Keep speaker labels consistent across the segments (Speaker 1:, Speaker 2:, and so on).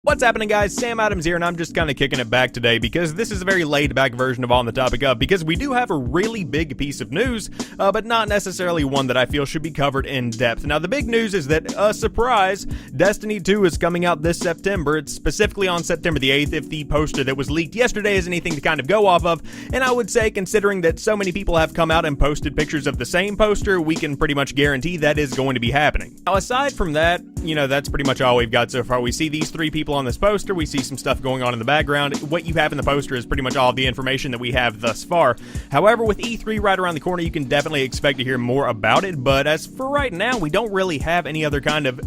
Speaker 1: What's happening, guys? Sam Adams here, and I'm just kind of kicking it back today because this is a very laid-back version of On the Topic Of, because we do have a really big piece of news, but not necessarily one that I feel should be covered in depth. Now, the big news is that, surprise, Destiny 2 is coming out this September. It's specifically on September the 8th, if the poster that was leaked yesterday is anything to kind of go off of, and I would say, considering that so many people have come out and posted pictures of the same poster, we can pretty much guarantee that is going to be happening. Now, aside from that, that's pretty much all we've got so far. We see these three people on this poster, we see some stuff going on in the background. What you have in the poster is pretty much all of the information that we have thus far. However, with E3 right around the corner, you can definitely expect to hear more about it, but as for right now, we don't really have any other kind of,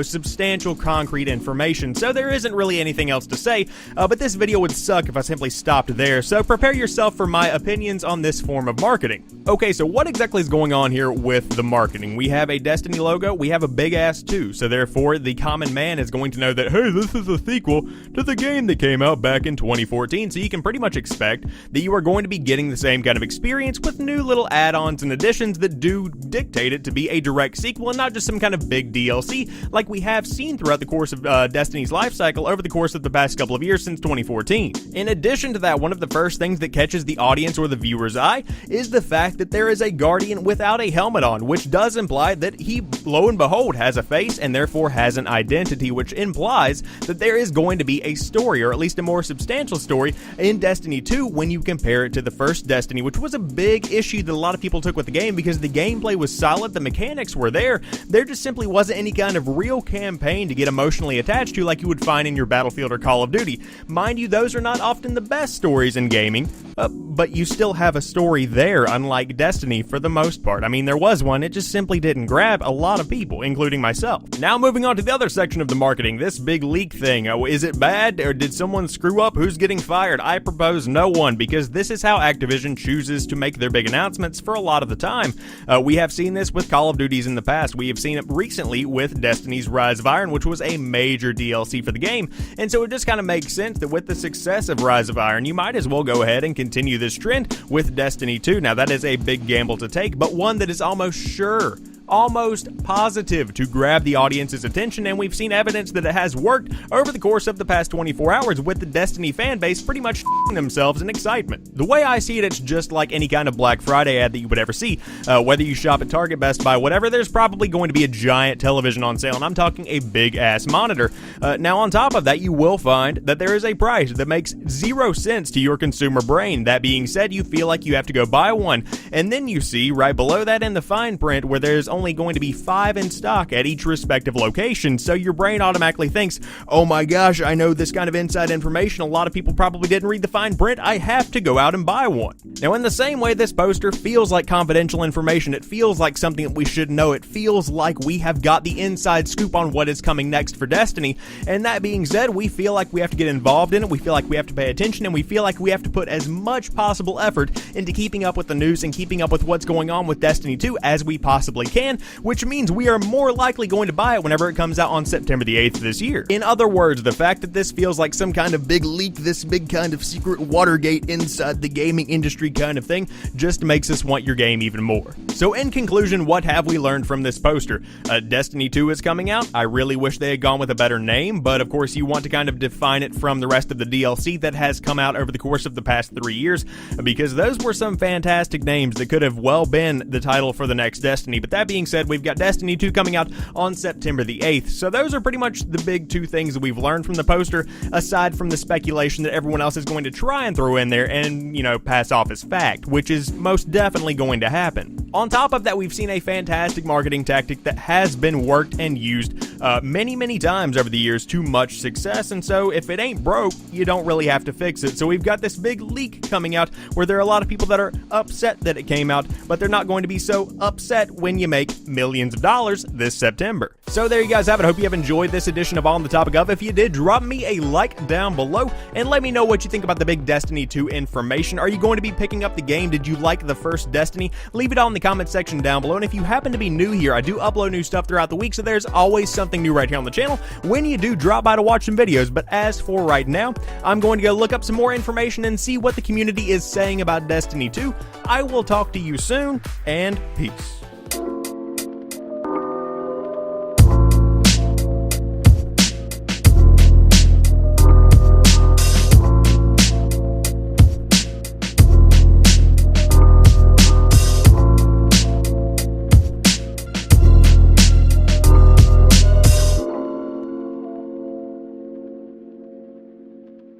Speaker 1: substantial concrete information, so there isn't really anything else to say, but this video would suck if I simply stopped there, so prepare yourself for my opinions on this form of marketing. Okay, so what exactly is going on here with the marketing? We have a Destiny logo, we have a big ass 2, so therefore the common man is going to know that, hey, this is a sequel to the game that came out back in 2014, so you can pretty much expect that you are going to be getting the same kind of experience with new little add-ons and additions that do dictate it to be a direct sequel and not just some kind of big DLC like we have seen throughout the course of Destiny's life cycle over the course of the past couple of years since 2014. In addition to that, one of the first things that catches the audience or the viewer's eye is the fact that there is a Guardian without a helmet on, which does imply that he, lo and behold, has a face and therefore has an identity, which implies that there is going to be a story, or at least a more substantial story, in Destiny 2 when you compare it to the first Destiny, which was a big issue that a lot of people took with the game because the gameplay was solid, the mechanics were there just simply wasn't any kind of real campaign to get emotionally attached to like you would find in your Battlefield or Call of Duty. Mind you, those are not often the best stories in gaming, but you still have a story there, unlike Destiny for the most part. I mean, there was one, it just simply didn't grab a lot of people, including myself. Now moving on to the other section of the marketing, this big leak thing. Is it bad, or did someone screw up? Who's getting fired? I propose no one, because this is how Activision chooses to make their big announcements for a lot of the time. We have seen this with Call of Duties in the past. We have seen it recently with Destiny's Rise of Iron, which was a major DLC for the game, and so it just kind of makes sense that with the success of Rise of Iron, you might as well go ahead and continue this trend with Destiny 2. Now, that is a big gamble to take, but one that is almost sure, almost positive to grab the audience's attention, and we've seen evidence that it has worked over the course of the past 24 hours with the Destiny fan base pretty much themselves in excitement. The way I see it, it's just like any kind of Black Friday ad that you would ever see. Whether you shop at Target, Best Buy, whatever, there's probably going to be a giant television on sale, and I'm talking a big-ass monitor. Now, on top of that, you will find that there is a price that makes 0 sense to your consumer brain. That being said, you feel like you have to go buy one, and then you see right below that in the fine print where there's only going to be 5 in stock at each respective location, so your brain automatically thinks, oh my gosh, I know this kind of inside information, a lot of people probably didn't read the fine print, I have to go out and buy one. Now, in the same way, this poster feels like confidential information, it feels like something that we should know, it feels like we have got the inside scoop on what is coming next for Destiny, and that being said, we feel like we have to get involved in it, we feel like we have to pay attention, and we feel like we have to put as much possible effort into keeping up with the news and keeping up with what's going on with Destiny 2 as we possibly can, which means we are more likely going to buy it whenever it comes out on September the 8th this year. In other words, the fact that this feels like some kind of big leak, this big kind of secret Watergate inside the gaming industry kind of thing, just makes us want your game even more. So in conclusion, what have we learned from this poster? Destiny 2 is coming out. I really wish they had gone with a better name, but of course you want to kind of define it from the rest of the DLC that has come out over the course of the past 3 years, because those were some fantastic names that could have well been the title for the next Destiny. But that being said, we've got Destiny 2 coming out on September the 8th, so those are pretty much the big two things that we've learned from the poster, aside from the speculation that everyone else is going to try and throw in there and, pass off as fact, which is most definitely going to happen. On top of that, we've seen a fantastic marketing tactic that has been worked and used many times over the years to much success, and so if it ain't broke, you don't really have to fix it. So we've got this big leak coming out where there are a lot of people that are upset that it came out, but they're not going to be so upset when you make millions of dollars this September. So there you guys have it. I hope you have enjoyed this edition of On the Topic Of. If you did, drop me a like down below and let me know what you think about the big Destiny 2 information. Are you going to be picking up the game? Did you like the first Destiny? Leave it all in the comment section down below, and if you happen to be new here, I do upload new stuff throughout the week, so there's always something new right here on the channel when you do drop by to watch some videos. But as for right now, I'm going to go look up some more information and see what the community is saying about Destiny 2. I will talk to you soon, and peace.